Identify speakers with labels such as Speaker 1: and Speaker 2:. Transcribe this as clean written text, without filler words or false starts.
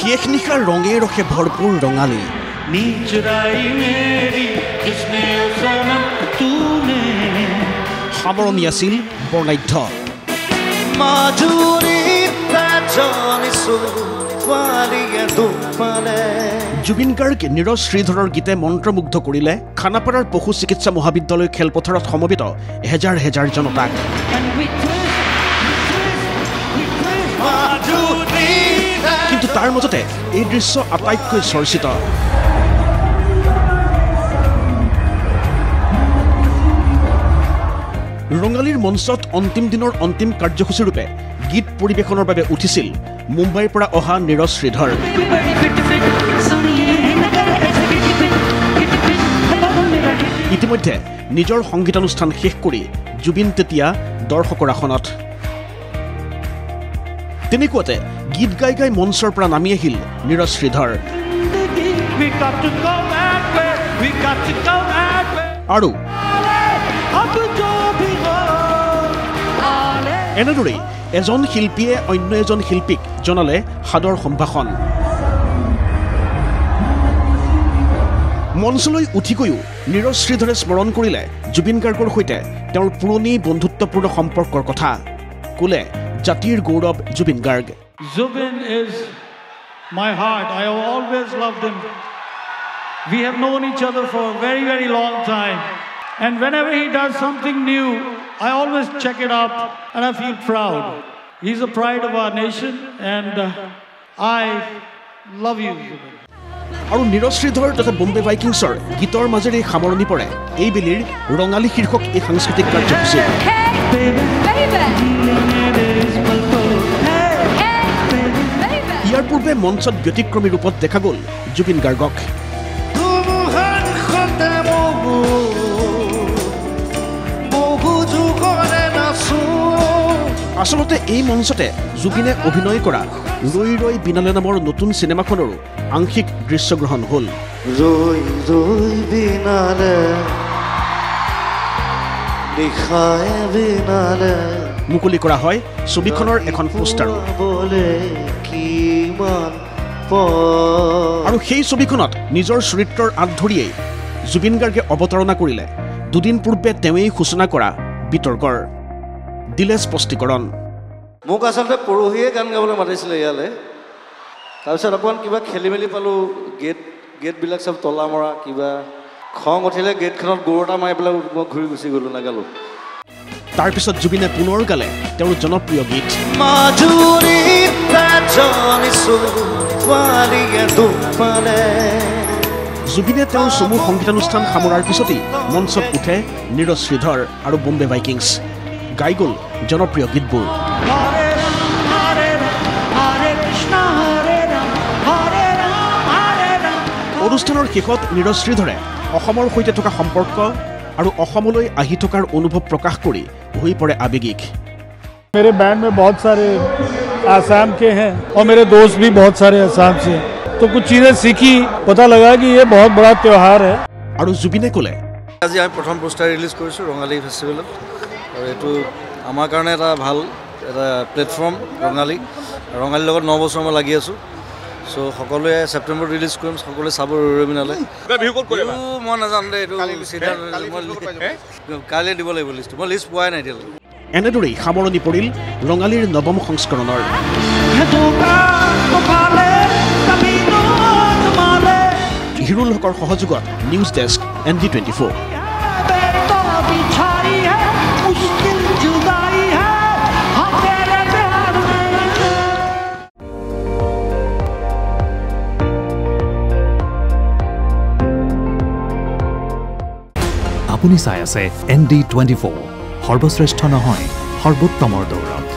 Speaker 1: শেষ নিশাৰ ৰঙে ৰসে ভৰপূৰ ৰঙালী সামৰণি আছিল বৰ্ণাঢ্য জুবিন গাৰ্গ নীৰজ শ্ৰীধৰৰ গীতে মন্ত্ৰমুগ্ধ কৰিলে খানাপাৰাৰ পশু চিকিৎসা মহাবিদ্যালয় খেলপথাৰত সমবেত হেজাৰ হেজাৰ জনতাক কিন্তু তাৰ মাজতে এই দৃশ্য আটাইতকৈ চৰ্চিত ৰঙালীৰ মঞ্চত অন্তিম দিনৰ অন্তিম কাৰ্যসূচীৰূপে গীত পৰিৱেশনৰ বাবে উঠিছিল মুম্বাইৰ পৰা অহা নীৰজ শ্ৰীধৰ ইতিমধ্যে নিজৰ সংগীতানুষ্ঠান শেষ কৰি জুবিন তেতিয়া দৰ্শকৰ আসনত তেনেকুৱাতে গীত গাই গাই মঞ্চৰ পৰা নামি আহিল নীৰজ শ্ৰীধৰ আৰু এনেদৰেই এজন শিল্পীয়ে অন্য এজন শিল্পীক জনালে সাদৰ সম্ভাষণ মঞ্চলৈ উঠি গৈও নীৰজ শ্ৰীধৰে স্মৰণ কৰিলে জুবিন গাৰ্গৰ সৈতে তেওঁৰ পুৰণি বন্ধুত্বপূৰ্ণ সম্পৰ্কৰ কথা ক'লে জাতিৰ গৌৰৱ Zubeen Garg
Speaker 2: Zubin is my heart. I have always loved him. We have known each other for a very, very long time. And whenever he does something new, I always check it up and I feel proud. He's the pride of our nation and I love you, Zubin.
Speaker 1: আৰু নীৰজ শ্ৰীধৰ তথা বম্বে ভাইকিংছৰ গীতৰ মাজেৰে সামৰণি পৰে এই বেলিৰ ৰঙালী শীৰ্ষক এই সাংস্কৃতিক কাৰ্যসূচী ইয়াৰ পূৰ্বে মঞ্চত ব্যতিক্ৰমী ৰূপত দেখা গ'ল জুবিন গাৰ্গক আচলতে এই মঞ্চতে জুবিনে অভিনয় কৰা ৰৈ ৰৈ বিনালে নামৰ নতুন চিনেমাখনৰো আংশিক দৃশ্যগ্ৰহণ হ'ল
Speaker 3: ৰৈ ৰৈ বিনালে দেখায় বিনালে
Speaker 1: মুকলি কৰা হয় ছবিখনৰ এখন পোষ্টাৰো আৰু সেই ছবিখনত নিজৰ চৰিত্ৰৰ আঁত ধৰিয়েই জুবিন গাৰ্গে অৱতাৰণা কৰিলে দুদিন পূৰ্বে তেওঁৱেই সূচনা কৰা বিতৰ্কৰ দিলে স্পষ্টীকৰণ
Speaker 3: মোক আচলতে পৰহিয়ে গান গাবলৈ মাতিছিলে ইয়ালৈ তাৰপিছত অকণমান কিবা খেলি মেলি পালোঁ গেটবিলাক চব তলা মৰা কিবা খং উঠিলে গেটখনত গৰু এটা মাৰি পেলাই মই ঘূৰি গুচি গ'লোঁ নাগালোঁ
Speaker 1: তাৰপিছত জুবিনে পুনৰ গালে তেওঁৰ জনপ্ৰিয় গীত জুবিনে তেওঁৰ চমু সংগীতানুষ্ঠান সামৰাৰ পিছতেই মঞ্চত উঠে নীৰজ শ্ৰীধৰ আৰু বম্বে ভাইকিংছ গাই গ'ল জনপ্ৰিয় গীতবোৰ অনুষ্ঠানৰ শেষত নীৰজ শ্ৰীধৰে অসমৰ সৈতে থকা সম্পৰ্ক আৰু অসমলৈ আহি থকাৰ অনুভৱ প্ৰকাশ কৰি হৈ পৰে আবেগিক
Speaker 2: मेरे बैंड में बहुत सारे आसाम के हैं और मेरे दोस्त भी बहुत सारे आसाम से तो कुछ चीजें सीखी पता लगा कि ये बहुत बड़ा त्योहार है
Speaker 1: আৰু জুবিনে ক'লে
Speaker 3: আজি আমি প্ৰথম পোষ্টাৰ ৰিলিজ কৰিছোঁ ৰঙালী ফেষ্টিভেলত আৰু এইটো আমাৰ কাৰণে এটা ভাল এটা প্লেটফৰ্ম ৰঙালীৰ লগত 9 বছৰ মই লাগি আছোঁ চ' সকলোৱে ছেপ্টেম্বৰ ৰিলিজ কৰিম সকলোৱে চাব ৰৈ বিনালে মই নাজানো দে এইটো কাইলৈ দিব লাগিব লিষ্টটো মই লিষ্ট পোৱাই নাই এতিয়ালৈকে
Speaker 1: এনেদৰেই সামৰণি পৰিল ৰঙালীৰ নৱম সংস্কৰণৰ হিৰুল হকৰ সহযোগত নিউজ ডেস্ক ND24
Speaker 4: আপুনি চাই আছে ND24 সৰ্বশ্ৰেষ্ঠ নহয় সৰ্বোত্তমৰ দৌৰত